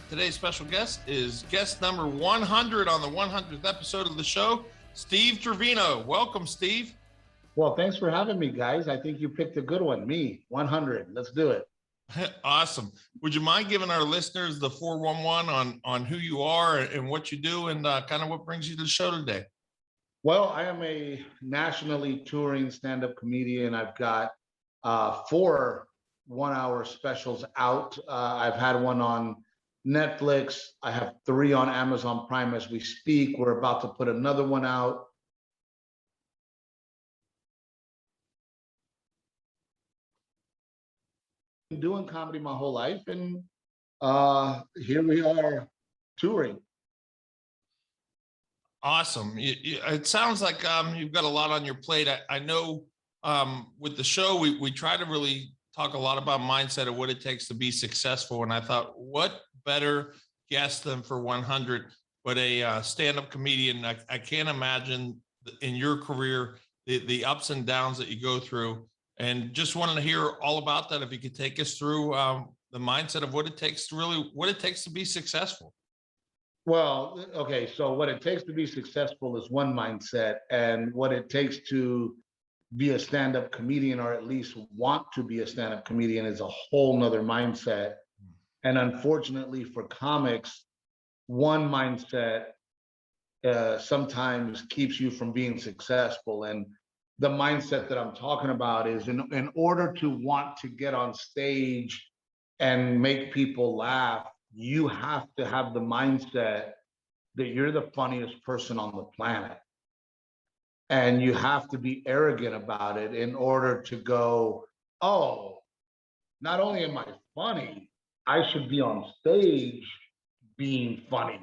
Today's special guest is guest number 100 on the 100th episode of the show, Steve Trevino. Welcome, Steve. Well, thanks for having me, guys. I think you picked a good one. Me, 100. Let's do it. Awesome. Would you mind giving our listeners the 411 on who you are and what you do and kind of what brings you to the show today? Well, I am a nationally touring stand-up comedian. I've got 4 one-hour specials out. I've had one on Netflix. I have 3 on Amazon Prime as we speak. We're about to put another one out. Been doing comedy my whole life, and here we are touring. Awesome. It sounds like you've got a lot on your plate. I know with the show, we try to really talk a lot about mindset and what it takes to be successful. And I thought, what better guest than for 100, but a stand-up comedian. I can't imagine in your career the ups and downs that you go through. And just wanted to hear all about that. If you could take us through the mindset of what it takes to be successful. Well, okay, so what it takes to be successful is one mindset, and what it takes to be a stand-up comedian, or at least want to be a stand-up comedian, is a whole nother mindset. And unfortunately for comics, one mindset sometimes keeps you from being successful. And the mindset that I'm talking about is in order to want to get on stage and make people laugh, you have to have the mindset that you're the funniest person on the planet. And you have to be arrogant about it in order to go, oh, not only am I funny, I should be on stage being funny.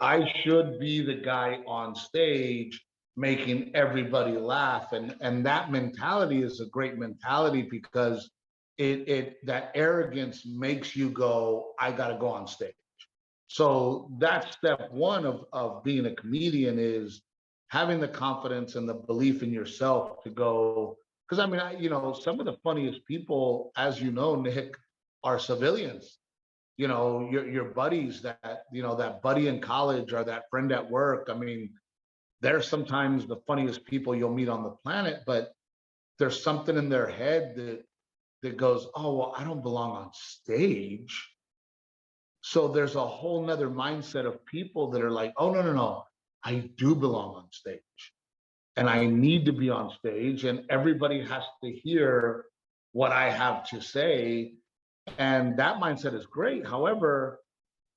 I should be the guy on stage making everybody laugh. And that mentality is a great mentality because that arrogance makes you go, I gotta go on stage. So that's step one of being a comedian, is having the confidence and the belief in yourself to go, because I mean, some of the funniest people, as you know, Nick, are civilians. Your buddies, that buddy in college or that friend at work. I mean, they're sometimes the funniest people you'll meet on the planet, but there's something in their head that goes, oh, well, I don't belong on stage. So there's a whole nother mindset of people that are like, oh, no, I do belong on stage and I need to be on stage and everybody has to hear what I have to say. And that mindset is great. However,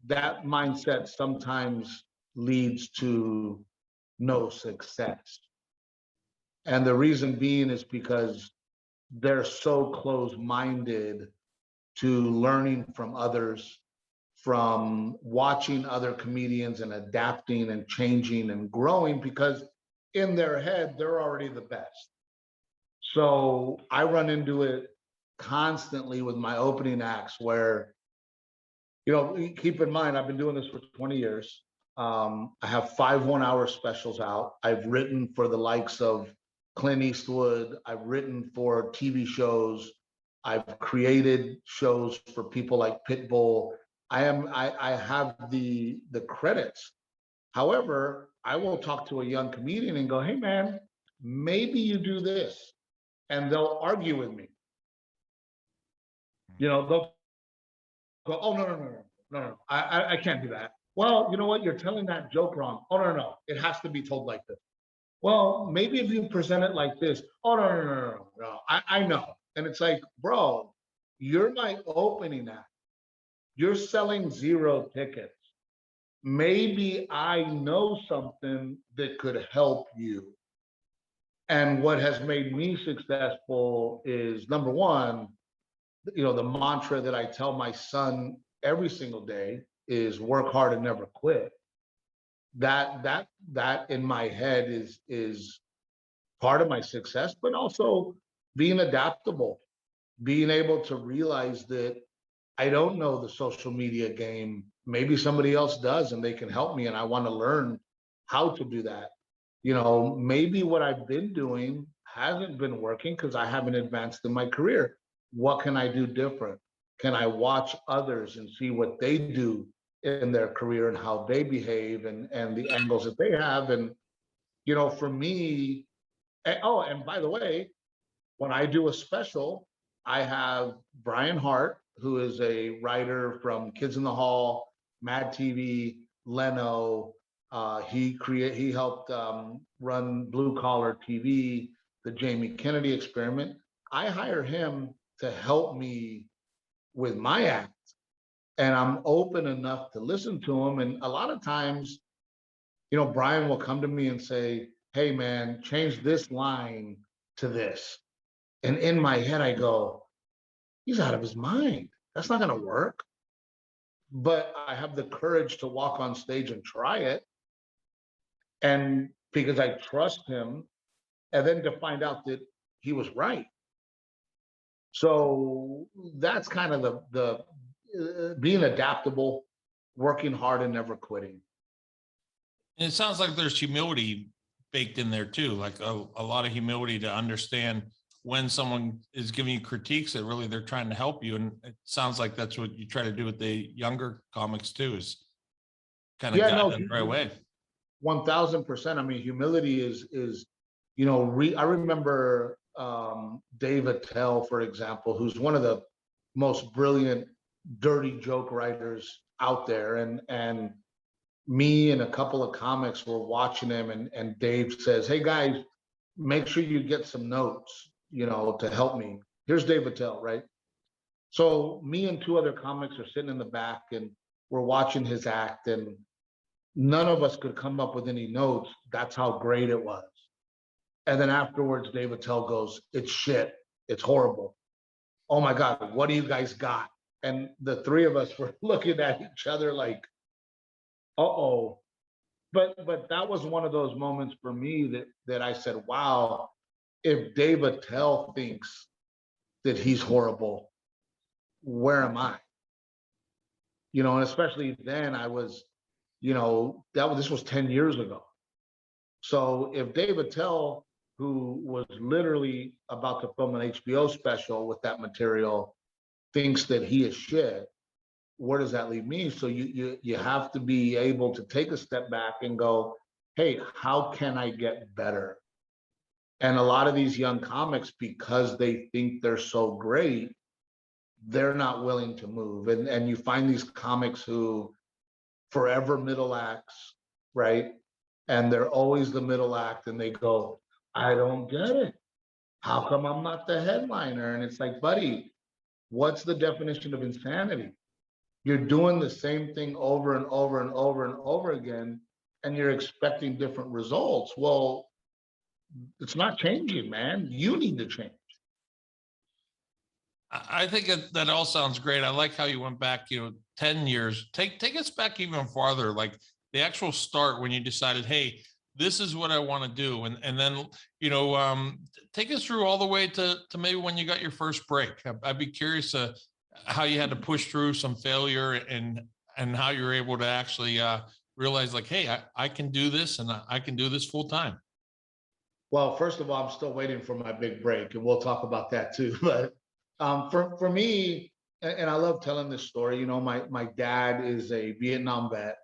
that mindset sometimes leads to no success. And the reason being is because they're so close-minded to learning from others, from watching other comedians and adapting and changing and growing, because in their head, they're already the best. So I run into it constantly with my opening acts where, keep in mind, I've been doing this for 20 years. I have 5 one-hour specials out. I've written for the likes of Clint Eastwood. I've written for TV shows. I've created shows for people like Pitbull. I have the credits. However, I will talk to a young comedian and go, hey man, maybe you do this. And they'll argue with me. They'll go, oh, no, I can't do that. Well, you know what? You're telling that joke wrong. Oh, no, it has to be told like this. Well, maybe if you present it like this. Oh, no. I know. And it's like, bro, you're my opening act. You're selling 0 tickets. Maybe I know something that could help you. And what has made me successful is, number one, the mantra that I tell my son every single day is work hard and never quit. That in my head is part of my success, but also being adaptable, being able to realize that I don't know the social media game. Maybe somebody else does and they can help me, and I want to learn how to do that. Maybe what I've been doing hasn't been working because I haven't advanced in my career. What can I do different? Can I watch others and see what they do in their career and how they behave and the angles that they have. And, for me, oh, and by the way, when I do a special, I have Brian Hart, who is a writer from Kids in the Hall, Mad TV, Leno. He helped run Blue Collar TV, the Jamie Kennedy Experiment. I hire him to help me with my act, and I'm open enough to listen to him. And a lot of times, Brian will come to me and say, "Hey, man, change this line to this." And in my head, I go, he's out of his mind. That's not going to work. But I have the courage to walk on stage and try it. And because I trust him, and then to find out that he was right. So that's kind of the being adaptable, working hard, and never quitting. And it sounds like there's humility baked in there too, like a lot of humility to understand when someone is giving you critiques that really they're trying to help you. And it sounds like that's what you try to do with the younger comics too, is kind of Yeah, guide no, them the right way. 1000%. I mean, humility is I remember Dave Attell, for example, who's one of the most brilliant dirty joke writers out there, and me and a couple of comics were watching him, and Dave says, "Hey guys, make sure you get some notes, to help me." Here's Dave Attell, right? So me and two other comics are sitting in the back, and we're watching his act, and none of us could come up with any notes. That's how great it was. And then afterwards, Dave Attell goes, "It's shit. It's horrible. Oh my God, what do you guys got?" And the three of us were looking at each other like, uh-oh. But that was one of those moments for me that I said, wow, if Dave Attell thinks that he's horrible, where am I? And especially then I was, this was 10 years ago. So if Dave Attell, who was literally about to film an HBO special with that material, thinks that he is shit, where does that leave me? So you have to be able to take a step back and go, hey, how can I get better? And a lot of these young comics, because they think they're so great, they're not willing to move. And you find these comics who forever middle acts, right? And they're always the middle act, and they go, I don't get it. How come I'm not the headliner? And it's like, buddy, what's the definition of insanity? You're doing the same thing over and over and over and over again, and you're expecting different results. Well, it's not changing, man. You need to change. I think that all sounds great. I like how you went back, 10 years. Take us back even farther, like the actual start when you decided, hey, this is what I want to do. And then, take us through all the way to maybe when you got your first break. I'd be curious how you had to push through some failure and how you're able to actually realize like, hey, I can do this and I can do this full time. Well, first of all, I'm still waiting for my big break, and we'll talk about that too. But for me, and I love telling this story, my dad is a Vietnam vet.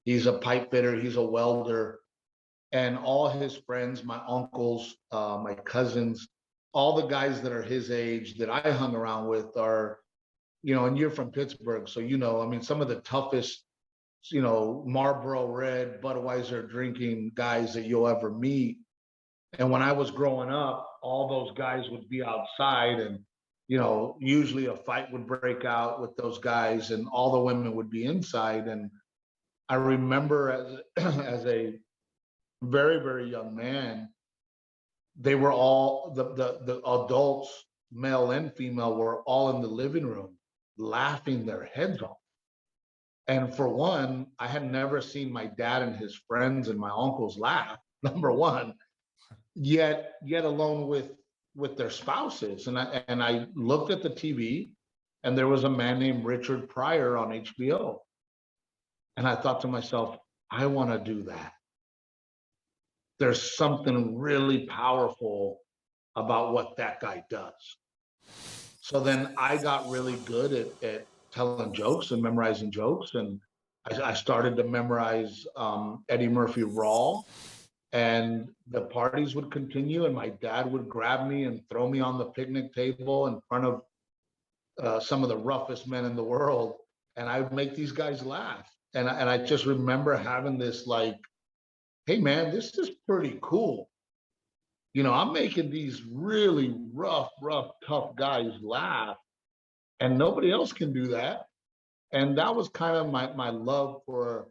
He's a pipe fitter, he's a welder, and all his friends, my uncles, my cousins, all the guys that are his age that I hung around with are, and you're from Pittsburgh, so I mean, some of the toughest, Marlboro Red, Budweiser drinking guys that you'll ever meet. And when I was growing up, all those guys would be outside, and usually a fight would break out with those guys, and all the women would be inside. And I remember as a very, very young man, they were all the adults, male and female, were all in the living room laughing their heads off. And for one, I had never seen my dad and his friends and my uncles laugh, number one, yet alone with their spouses. And I looked at the TV, and there was a man named Richard Pryor on HBO. And I thought to myself, I want to do that. There's something really powerful about what that guy does. So then I got really good at telling jokes and memorizing jokes. And I started to memorize Eddie Murphy Raw, and the parties would continue, and my dad would grab me and throw me on the picnic table in front of some of the roughest men in the world, and I would make these guys laugh. And I just remember having this like, hey man, this is pretty cool. You know, I'm making these really rough, tough guys laugh, and nobody else can do that. And that was kind of my love for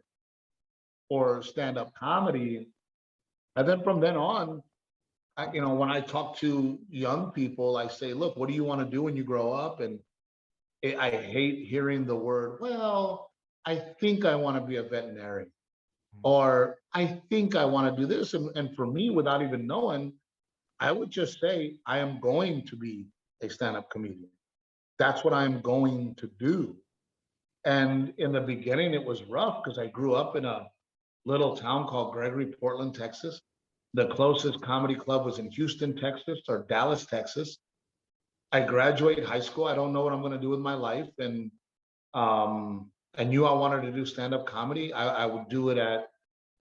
stand-up comedy. And then from then on, you know, when I talk to young people, I say, look, what do you want to do when you grow up? And I hate hearing the word, well, I think I want to be a veterinarian, or I think I want to do this. And for me, without even knowing, I would just say, I am going to be a stand-up comedian. That's what I'm going to do. And in the beginning, it was rough because I grew up in a little town called Gregory, Portland, Texas. The closest comedy club was in Houston, Texas, or Dallas, Texas. I graduated high school. I don't know what I'm going to do with my life. And I knew I wanted to do stand-up comedy. I would do it at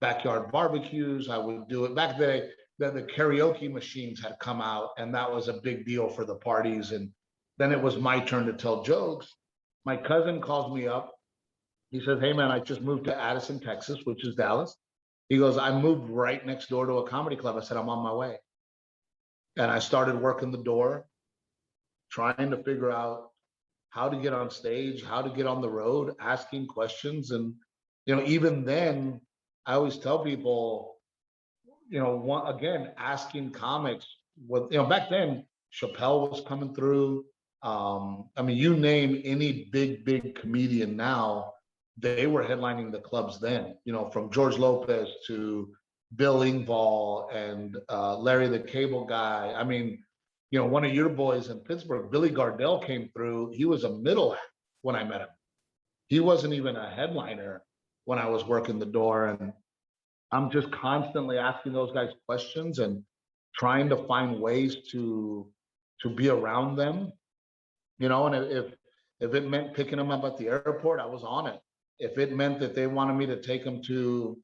backyard barbecues. I would do it back then. The karaoke machines had come out, and that was a big deal for the parties. And then it was my turn to tell jokes. My cousin calls me up. He says, hey man, I just moved to Addison, Texas, which is Dallas. He goes, I moved right next door to a comedy club. I said, I'm on my way. And I started working the door, trying to figure out how to get on stage, how to get on the road, asking questions. And, you know, even then, I always tell people, you know, again, asking comics what, you know, back then, Chappelle was coming through. I mean, you name any big comedian now, they were headlining the clubs then, you know, from George Lopez to Bill Engvall and Larry the Cable Guy. I mean, you know, one of your boys in Pittsburgh, Billy Gardell, came through. He was a middle act when I met him. He wasn't even a headliner when I was working the door. And I'm just constantly asking those guys questions and trying to find ways to be around them, you know. And if it meant picking them up at the airport, I was on it. If it meant that they wanted me to take them to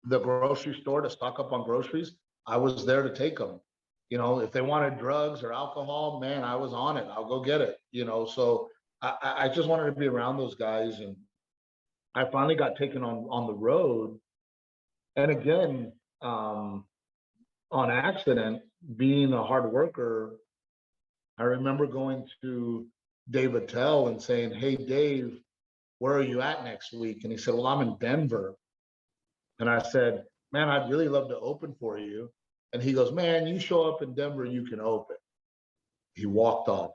the grocery store to stock up on groceries, I was there to take them. You know, if they wanted drugs or alcohol, man, I was on it. I'll go get it. You know, so I just wanted to be around those guys, and I finally got taken on the road. And again, on accident, being a hard worker, I remember going to Dave Attell and saying, hey, Dave, where are you at next week? And he said, well, I'm in Denver. And I said, man, I'd really love to open for you. And he goes, man, you show up in Denver, you can open. He walked off.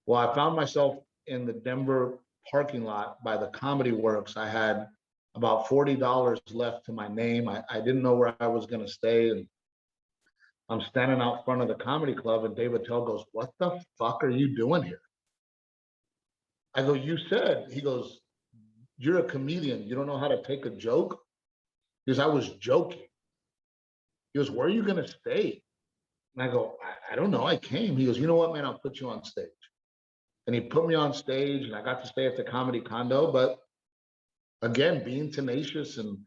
Well, I found myself in the Denver parking lot by the Comedy Works. I had about $40 left to my name. I didn't know where I was going to stay. And I'm standing out front of the comedy club, and Dave Attell goes, what the fuck are you doing here? I go, you said. He goes, you're a comedian. You don't know how to take a joke? Because I was joking. He goes, where are you going to stay? And I go, I don't know. I came. He goes, you know what, man? I'll put you on stage. And he put me on stage, and I got to stay at the Comedy Condo. But again, being tenacious and,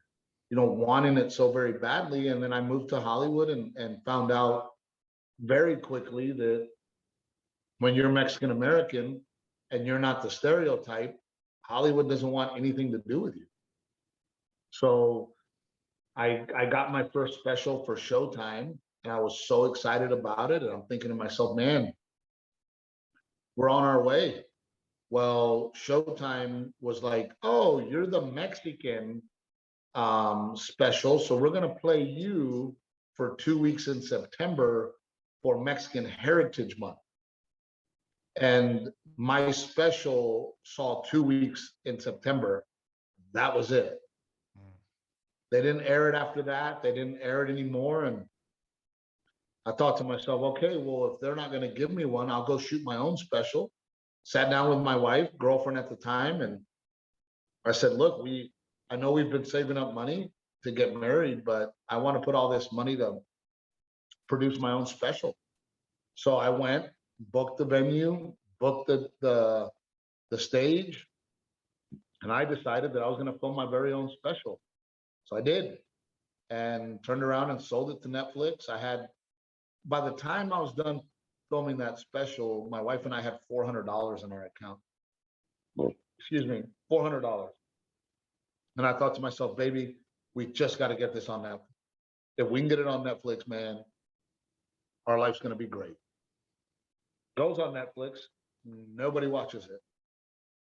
you know, wanting it so very badly. And then I moved to Hollywood and found out very quickly that when you're Mexican American and you're not the stereotype, Hollywood doesn't want anything to do with you. So I got my first special for Showtime, and I was so excited about it. And I'm thinking to myself, man, we're on our way. Well, Showtime was like, oh, you're the Mexican special, so we're going to play you for 2 weeks in September for Mexican Heritage Month. And my special saw 2 weeks in September. That was it. They didn't air it after that. They didn't air it anymore. And I thought to myself, okay, well, if they're not going to give me one, I'll go shoot my own special. Sat down with my wife, girlfriend at the time, and I said, look, I know we've been saving up money to get married, but I want to put all this money to produce my own special. So I went, booked the venue, booked the stage, And I decided that I was going to film my very own special. So I did, and turned around and sold it to Netflix. By the time I was done filming that special, my wife and I had $400 in our account. Excuse me, $400. And I thought to myself, baby, we just got to get this on Netflix. If we can get it on Netflix, man, our life's going to be great. Goes on Netflix, nobody watches it.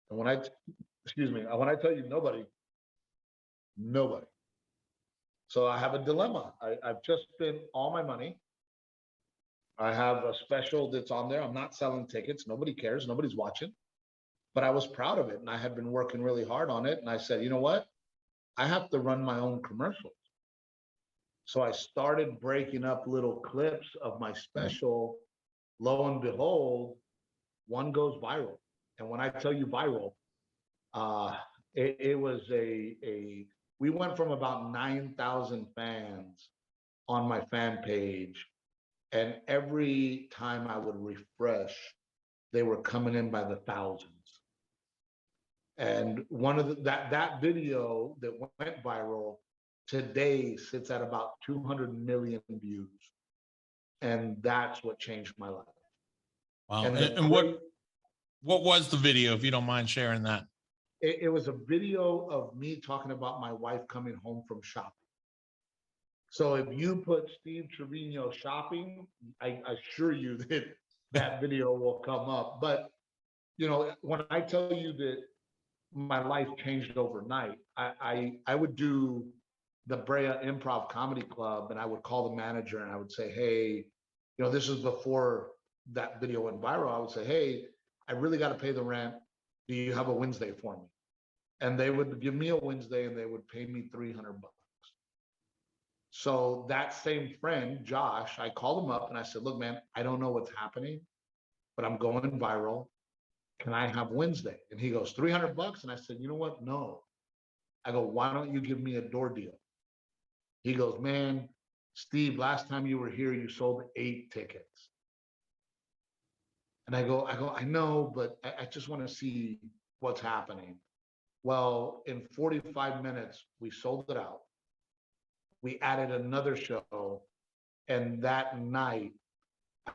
And when I tell you nobody, nobody. So I have a dilemma. I've just spent all my money. I have a special that's on there. I'm not selling tickets. Nobody cares. Nobody's watching. But I was proud of it. And I had been working really hard on it. And I said, you know what? I have to run my own commercials. So I started breaking up little clips of my special. Lo and behold, one goes viral. And when I tell you viral, it was we went from about 9,000 fans on my fan page. And every time I would refresh, they were coming in by the thousands. And one of that video that went viral today sits at about 200 million views. And that's what changed my life. Wow. And what was the video, if you don't mind sharing that? It was a video of me talking about my wife coming home from shopping. So if you put Steve Trevino shopping, I assure you that video will come up. But, you know, when I tell you that my life changed overnight, I would do the Brea Improv Comedy Club, and I would call the manager and I would say, hey, you know, this is before that video went viral. I would say, hey, I really got to pay the rent. Do you have a Wednesday for me? And they would give me a Wednesday and they would pay me $300. So that same friend, Josh, I called him up and I said, look, man, I don't know what's happening, but I'm going viral. Can I have Wednesday? And he goes, $300. And I said, you know what? No. I go, why don't you give me a door deal? He goes, man, Steve, last time you were here, you sold 8 tickets. And I go, I know, but I just want to see what's happening. Well, in 45 minutes, we sold it out. We added another show. And that night,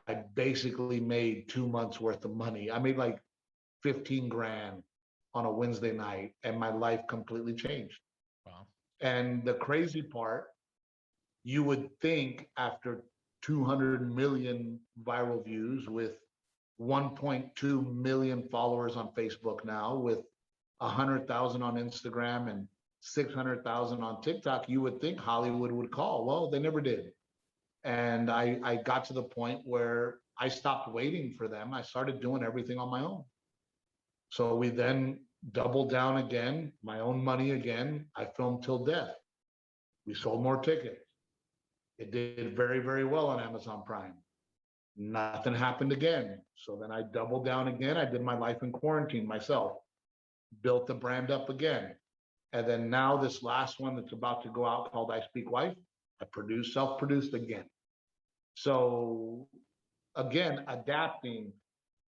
I basically made 2 months worth of money. I made like 15 grand on a Wednesday night, and my life completely changed. Wow. And the crazy part, you would think after 200 million viral views with 1.2 million followers on Facebook now, with 100,000 on Instagram and 600,000 on TikTok, you would think Hollywood would call. Well, they never did. And I got to the point where I stopped waiting for them. I started doing everything on my own. So we then doubled down again, my own money again. I filmed till death. We sold more tickets. It did very, very well on Amazon Prime. Nothing happened again. So then I doubled down again. I did my life in quarantine myself, built the brand up again. And then now this last one that's about to go out called I Speak Wife, I produced, self-produced again. So again, adapting,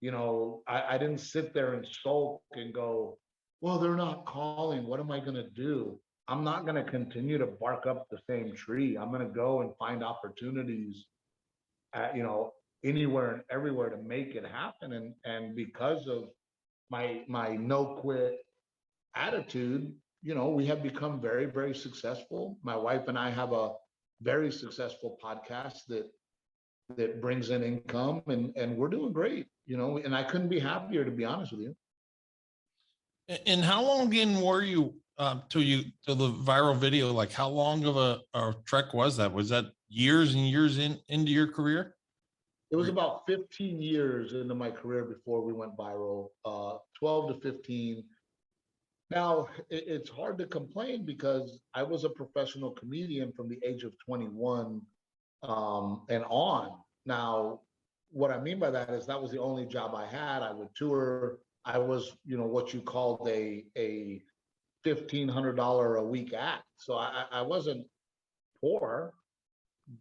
you know, I didn't sit there and sulk and go, well, they're not calling. What am I going to do? I'm not going to continue to bark up the same tree. I'm going to go and find opportunities at, you know, anywhere and everywhere to make it happen. And because of my no quit attitude, you know, we have become very, very successful. My wife and I have a very successful podcast that brings in income, and we're doing great, you know, and I couldn't be happier, to be honest with you. And how long again were you to the viral video? Like, how long of a trek was that? Was that years and years into your career? It was about 15 years into my career before we went viral, 12 to 15. Now, it's hard to complain because I was a professional comedian from the age of 21 and on. Now, what I mean by that is that was the only job I had. I would tour. I was, you know, what you called a $1,500 a week act. So I wasn't poor,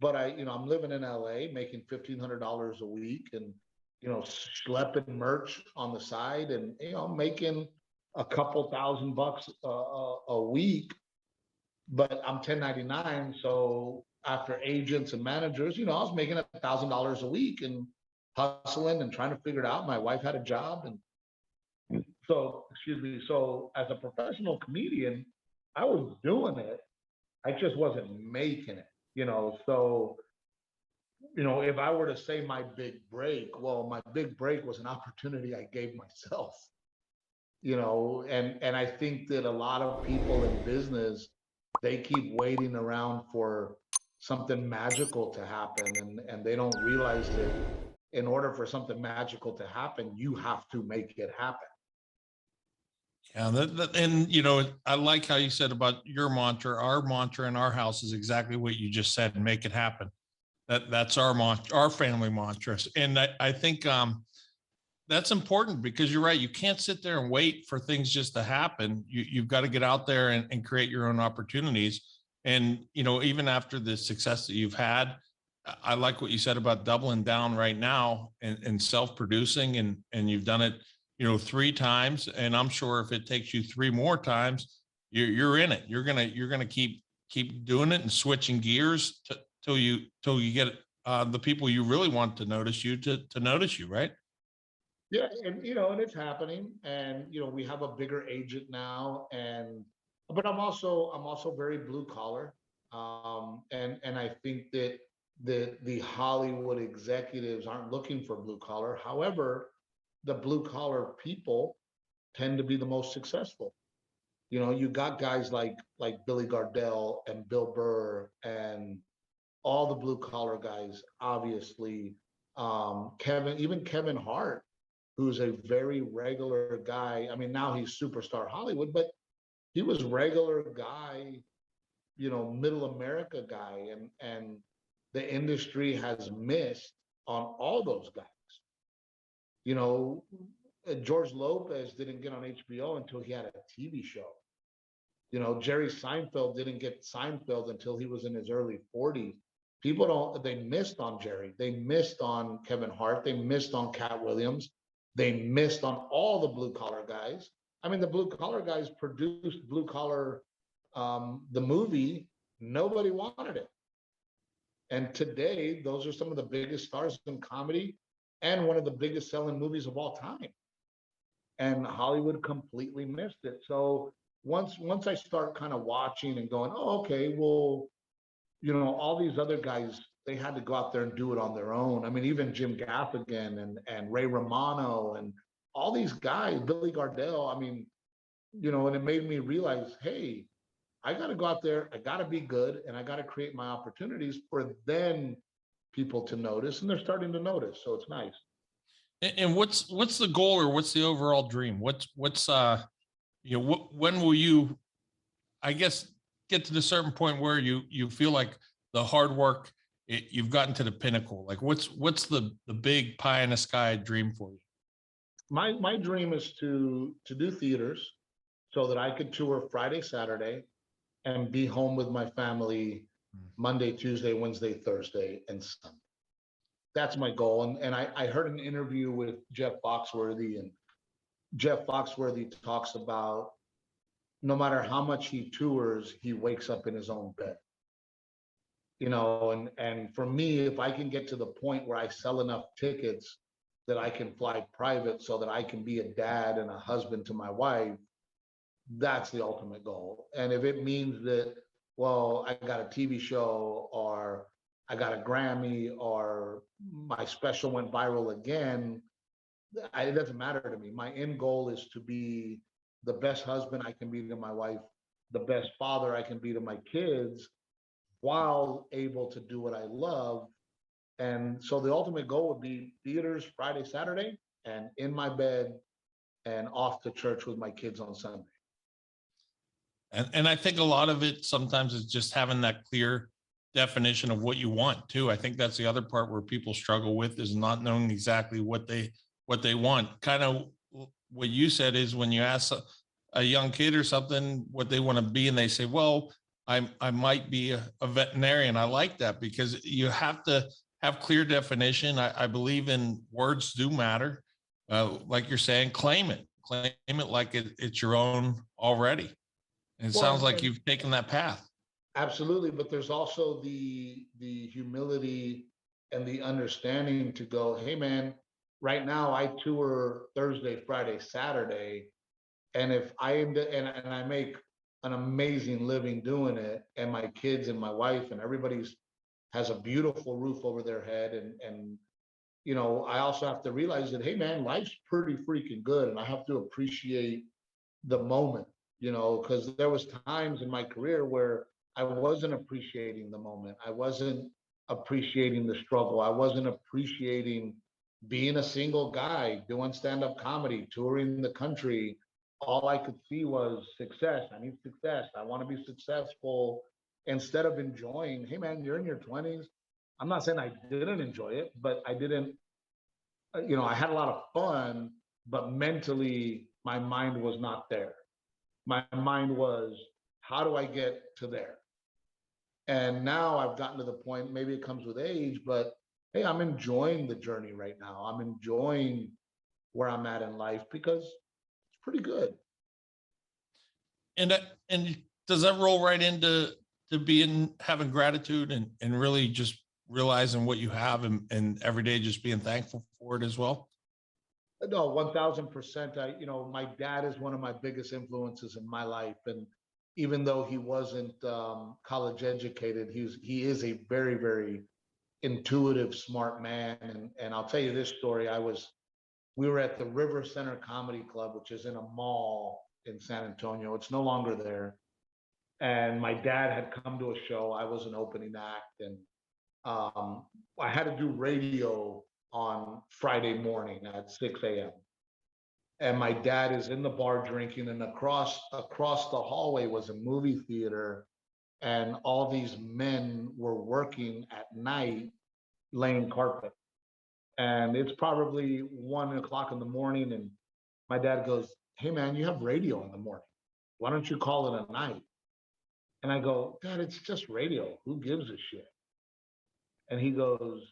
but I'm living in LA making $1,500 a week, and, you know, schlepping merch on the side, and, you know, making a couple $1,000 a week, but I'm 1099. So after agents and managers, I was making $1,000 a week and hustling and trying to figure it out. My wife had a job. And so, excuse me. So as a professional comedian, I was doing it. I just wasn't making it. So, if I were to say my big break, well, my big break was an opportunity I gave myself, and I think that a lot of people in business, they keep waiting around for something magical to happen, and they don't realize that in order for something magical to happen, you have to make it happen. Yeah, and I like how you said about your mantra. Our mantra in our house is exactly what you just said, and make it happen. That's our mantra, our family mantras. And I think that's important, because you're right. You can't sit there and wait for things just to happen. You've got to get out there and create your own opportunities. And, even after the success that you've had, I like what you said about doubling down right now and self-producing, and you've done it, 3 times. And I'm sure if it takes you 3 more times, you're in it. You're gonna keep doing it and switching gears till you get the people you really want to notice you to notice you, right? Yeah, and it's happening, and we have a bigger agent now, but I'm also very blue collar, and I think that the Hollywood executives aren't looking for blue collar. However, the blue collar people tend to be the most successful. You got guys like Billy Gardell and Bill Burr and all the blue collar guys, obviously. Kevin Hart, who's a very regular guy. I mean, now he's superstar Hollywood, but he was regular guy, middle America guy, and the industry has missed on all those guys. You know, George Lopez didn't get on HBO until he had a TV show. Jerry Seinfeld didn't get Seinfeld until he was in his early 40s. They missed on Jerry. They missed on Kevin Hart. They missed on Cat Williams. They missed on all the blue collar guys. I mean, the blue collar guys produced Blue Collar, the movie. Nobody wanted it. And today, those are some of the biggest stars in comedy and one of the biggest selling movies of all time. And Hollywood completely missed it. So once I start kind of watching and going, oh, okay, well, all these other guys, they had to go out there and do it on their own. I mean, even Jim Gaffigan and Ray Romano and all these guys, Billy Gardell. I mean, and it made me realize, hey, I got to go out there, I got to be good, and I got to create my opportunities for then people to notice, and they're starting to notice. So it's nice. And what's the goal, or what's the overall dream? What's when will you, I guess, get to the certain point where you feel like the hard work, you've gotten to the pinnacle? Like what's the big pie in the sky dream for you? My dream is to do theaters so that I could tour Friday, Saturday, and be home with my family Monday, Tuesday, Wednesday, Thursday, and Sunday. That's my goal. And I heard an interview with Jeff Foxworthy, and Jeff Foxworthy talks about no matter how much he tours, he wakes up in his own bed. And for me, if I can get to the point where I sell enough tickets that I can fly private so that I can be a dad and a husband to my wife, that's the ultimate goal. And if it means that, well, I got a TV show, or I got a Grammy, or my special went viral again, it doesn't matter to me. My end goal is to be the best husband I can be to my wife, the best father I can be to my kids, while able to do what I love. And so the ultimate goal would be theaters Friday, Saturday, and in my bed and off to church with my kids on Sunday. And I think a lot of it sometimes is just having that clear definition of what you want too. I think that's the other part where people struggle with, is not knowing exactly what they want. Kind of what you said is, when you ask a young kid or something what they want to be, and they say, well, I might be a veterinarian. I like that, because you have to have clear definition. I believe in words do matter. Like you're saying, claim it. claim it like it's your own already. And it sounds like you've taken that path. Absolutely, but there's also the humility and the understanding to go, hey man, right now I tour Thursday, Friday, Saturday, and if I end and I make an amazing living doing it, and my kids and my wife and everybody's has a beautiful roof over their head, and you know, I also have to realize that, hey man, life's pretty freaking good, and I have to appreciate the moment, you know, because there was times in my career where I wasn't appreciating the moment. I wasn't appreciating the struggle. I wasn't appreciating being a single guy doing stand-up comedy, touring the country. All I could see was success. I need success. I want to be successful, instead of enjoying, hey man, you're in your 20s. I'm not saying I didn't enjoy it, but I didn't, you know, I had a lot of fun, but mentally my mind was not there. My mind was, how do I get to there? And now I've gotten to the point, maybe it comes with age, but hey, I'm enjoying the journey right now. I'm enjoying where I'm at in life because it's pretty good. And does that roll right into being having gratitude and really just realizing what you have and every day just being thankful for it as well? No, 1000%. You know, my dad is one of my biggest influences in my life, and even though he wasn't college educated, he is a very, very intuitive, smart man. And I'll tell you this story. We were at the River Center Comedy Club, which is in a mall in San Antonio. It's no longer there. And my dad had come to a show. I was an opening act, and I had to do radio on Friday morning at 6 a.m. And my dad is in the bar drinking, and across the hallway was a movie theater, and all these men were working at night laying carpet. And it's probably 1 o'clock in the morning, and my dad goes, "Hey man, you have radio in the morning. Why don't you call it a night?" And I go, "Dad, it's just radio. Who gives a shit?" And he goes,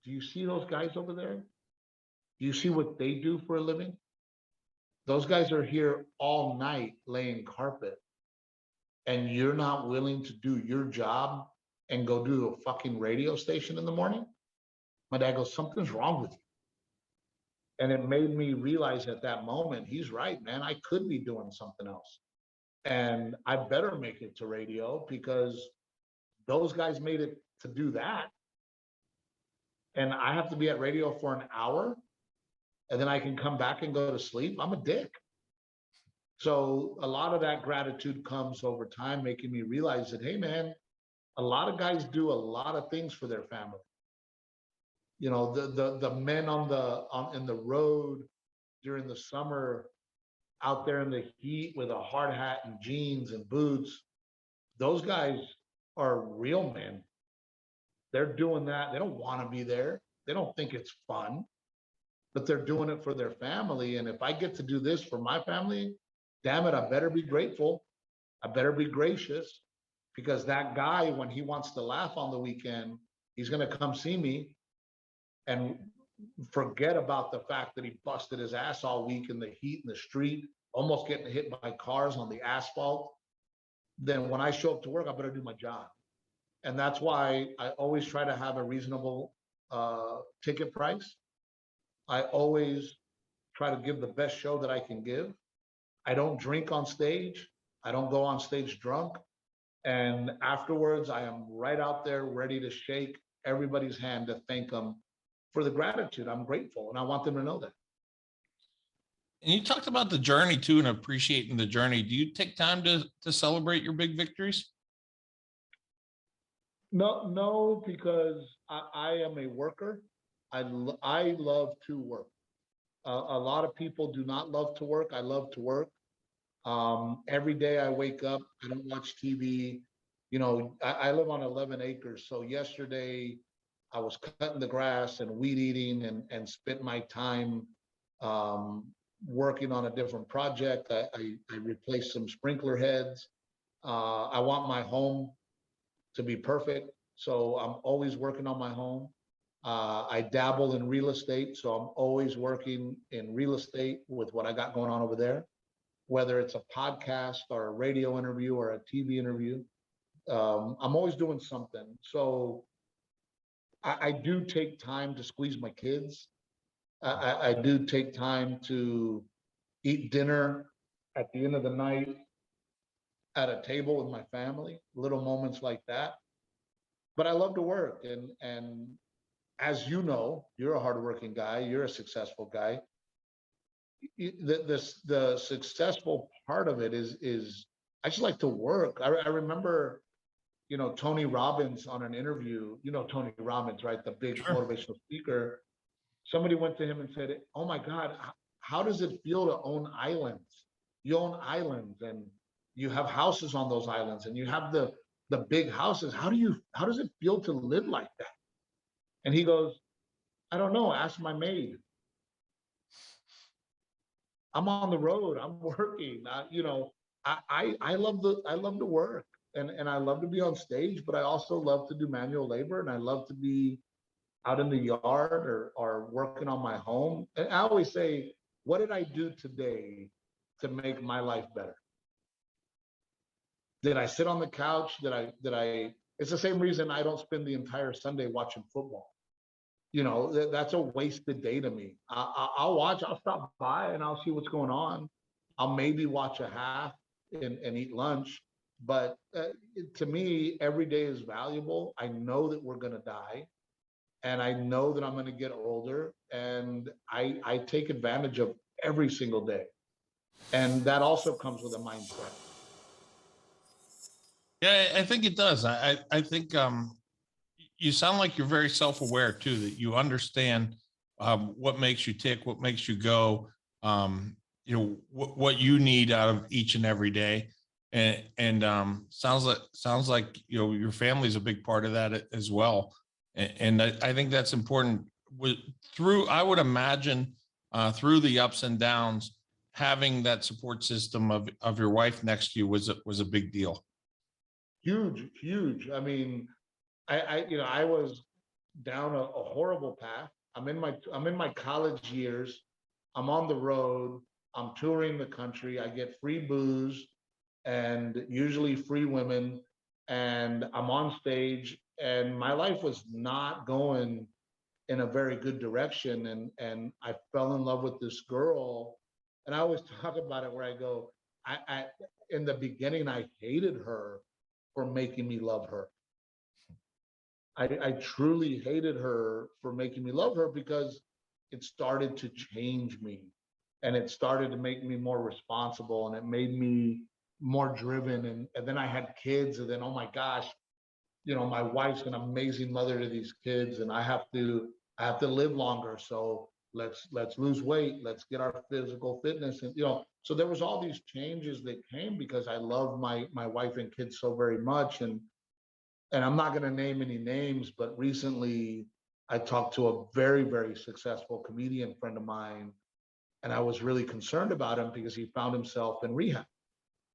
"Do you see those guys over there? Do you see what they do for a living? Those guys are here all night laying carpet, and you're not willing to do your job and go do a fucking radio station in the morning?" My dad goes, "Something's wrong with you." And it made me realize at that moment, he's right, man. I could be doing something else. And I better make it to radio because those guys made it to do that. And I have to be at radio for an hour, and then I can come back and go to sleep. I'm a dick. So a lot of that gratitude comes over time, making me realize that, hey man, a lot of guys do a lot of things for their family. You know, the men in the road during the summer, out there in the heat with a hard hat and jeans and boots, those guys are real men. They're doing that. They don't want to be there. They don't think it's fun, but they're doing it for their family. And if I get to do this for my family, damn it, I better be grateful. I better be gracious, because that guy, when he wants to laugh on the weekend, he's going to come see me and forget about the fact that he busted his ass all week in the heat in the street, almost getting hit by cars on the asphalt. Then when I show up to work, I better do my job. And that's why I always try to have a reasonable ticket price. I always try to give the best show that I can give. I don't drink on stage. I don't go on stage drunk. And afterwards, I am right out there ready to shake everybody's hand to thank them for the gratitude. I'm grateful, and I want them to know that. And you talked about the journey too, and appreciating the journey. Do you take time to celebrate your big victories? No, because I am a worker. I love to work. A lot of people do not love to work. I love to work. Every day I wake up, I don't watch TV. You know, I live on 11 acres. So yesterday I was cutting the grass and weed eating and spent my time working on a different project. I replaced some sprinkler heads. I want my home to be perfect. So I'm always working on my home. I dabble in real estate, so I'm always working in real estate with what I got going on over there, whether it's a podcast or a radio interview or a TV interview. I'm always doing something. So I do take time to squeeze my kids. I do take time to eat dinner at the end of the night at a table with my family, little moments like that. But I love to work, and as you know, you're a hardworking guy, you're a successful guy. The successful part of it is I just like to work. I remember, Tony Robbins on an interview, Tony Robbins, right? The big Sure. motivational speaker. Somebody went to him and said, "Oh my God, how does it feel to own islands? You own islands and you have houses on those islands and you have the big houses. How does it feel to live like that?" And he goes, "I don't know. Ask my maid. I'm on the road. I'm working. I love to work and I love to be on stage, but I also love to do manual labor and I love to be out in the yard or working on my home. And I always say, what did I do today to make my life better? Did I sit on the couch? It's the same reason I don't spend the entire Sunday watching football. That's a wasted day to me. I'll stop by and I'll see what's going on. I'll maybe watch a half and eat lunch. But to me, every day is valuable. I know that we're going to die. And I know that I'm going to get older. And I take advantage of every single day. And that also comes with a mindset. Yeah, I think it does. I think you sound like you're very self-aware too, that you understand what makes you tick, what makes you go, what you need out of each and every day. And sounds like your family's a big part of that as well. And I think that's important. I would imagine through the ups and downs, having that support system of your wife next to you was a big deal. Huge, huge. I mean, I was down a horrible path. I'm in my college years. I'm on the road. I'm touring the country. I get free booze and usually free women, and I'm on stage. And my life was not going in a very good direction. And I fell in love with this girl. And I always talk about it where I go, I in the beginning I hated her for making me love her. I truly hated her for making me love her because it started to change me and it started to make me more responsible and it made me more driven. And then I had kids, and then, oh my gosh, my wife's an amazing mother to these kids, and I have to live longer. So let's lose weight. Let's get our physical fitness. And, so there was all these changes that came because I love my wife and kids so very much. And I'm not going to name any names, but recently I talked to a very, very successful comedian friend of mine, and I was really concerned about him because he found himself in rehab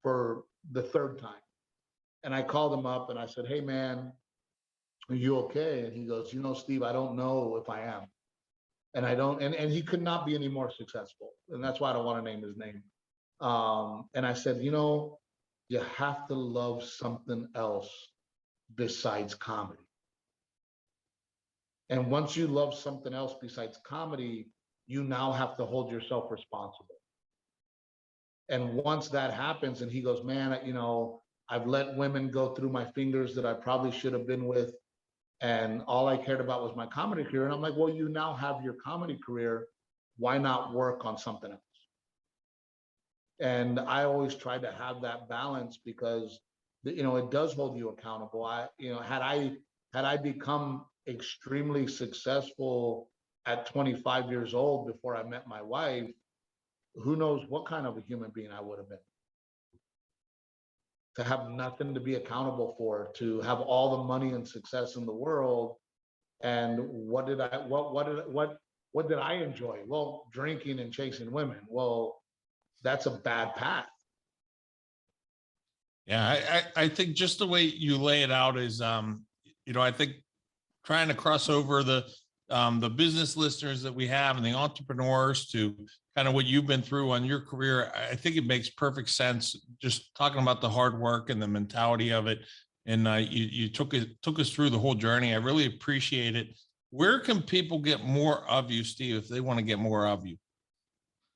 for the third time. And I called him up and I said, "Hey man, are you okay?" And he goes, "Steve, I don't know if I am." And I don't, and he could not be any more successful. And that's why I don't want to name his name. And I said, you have to love something else besides comedy. And once you love something else besides comedy, you now have to hold yourself responsible. And once that happens, and he goes, "Man, I've let women go through my fingers that I probably should have been with. And all I cared about was my comedy career." And I'm like, "Well, you now have your comedy career. Why not work on something else?" And I always try to have that balance because, it does hold you accountable. Had I become extremely successful at 25 years old before I met my wife, who knows what kind of a human being I would have been. To have nothing to be accountable for, to have all the money and success in the world. And what did I enjoy? Well, drinking and chasing women. Well, that's a bad path. Yeah, I think just the way you lay it out is, I think trying to cross over the business listeners that we have and the entrepreneurs to kind of what you've been through on your career, I think it makes perfect sense just talking about the hard work and the mentality of it. And you took us through the whole journey. I really appreciate it. Where can people get more of you, Steve, if they want to get more of you?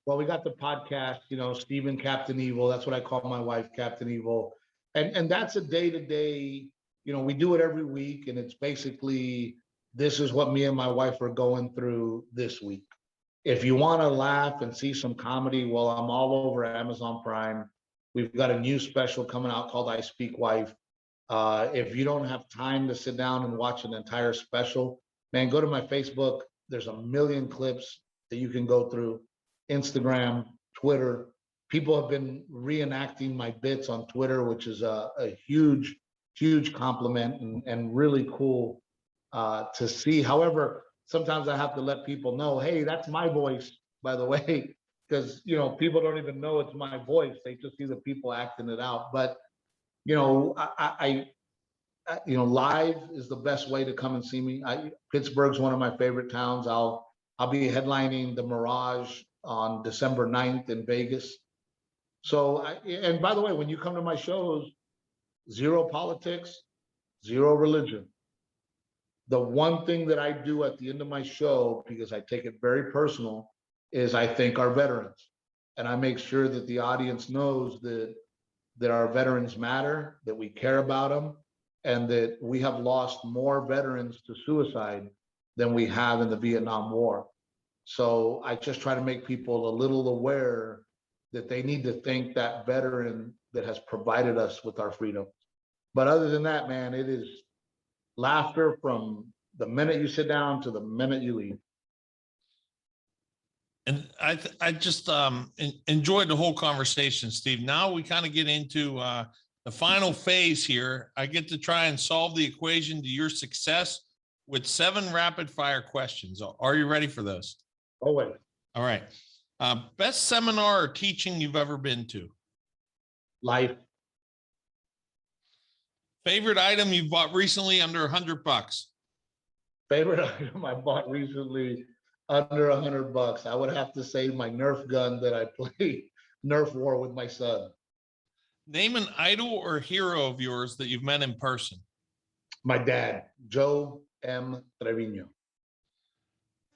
Well, we got the podcast, Stephen Captain Evil. That's what I call my wife, Captain Evil. And that's a day-to-day, we do it every week. And it's basically, this is what me and my wife are going through this week. If you want to laugh and see some comedy, well, I'm all over Amazon Prime. We've got a new special coming out called I Speak Wife. If you don't have time to sit down and watch an entire special, man, go to my Facebook. There's a million clips that you can go through. Instagram, Twitter. People have been reenacting my bits on Twitter, which is a huge, huge compliment and really cool to see. However, sometimes I have to let people know, hey, that's my voice, by the way, because people don't even know it's my voice. They just see the people acting it out. But live is the best way to come and see me. Pittsburgh's one of my favorite towns. I'll be headlining the Mirage on December 9th in Vegas. So, and by the way, when you come to my shows, zero politics, zero religion. The one thing that I do at the end of my show, because I take it very personal, is I thank our veterans. And I make sure that the audience knows that our veterans matter, that we care about them, and that we have lost more veterans to suicide than we have in the Vietnam War. So I just try to make people a little aware that they need to thank that veteran that has provided us with our freedom. But other than that, man, it is laughter from the minute you sit down to the minute you leave. And I just enjoyed the whole conversation, Steve. Now we kind of get into the final phase here. I get to try and solve the equation to your success with 7 rapid fire questions. Are you ready for those? Always. All right. Best seminar or teaching you've ever been to? Life. Favorite item you bought recently under $100? Favorite item I bought recently under $100. I would have to say my Nerf gun that I played Nerf war with my son. Name an idol or hero of yours that you've met in person. My dad, Joe M. Trevino.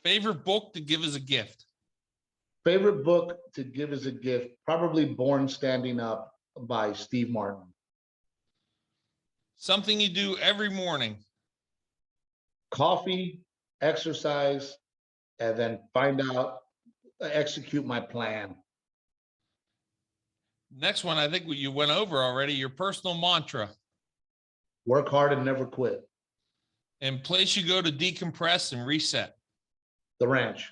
Favorite book to give as a gift? Favorite book to give as a gift, probably Born Standing Up by Steve Martin. Something you do every morning? Coffee, exercise, and then execute my plan. Next one, I think you went over already, your personal mantra. Work hard and never quit. And place you go to decompress and reset. The ranch.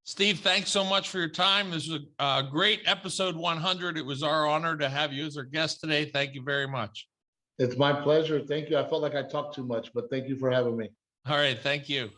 Steve, thanks so much for your time. This was a great episode 100. It was our honor to have you as our guest today. Thank you very much. It's my pleasure. Thank you. I felt like I talked too much, but thank you for having me. All right. Thank you.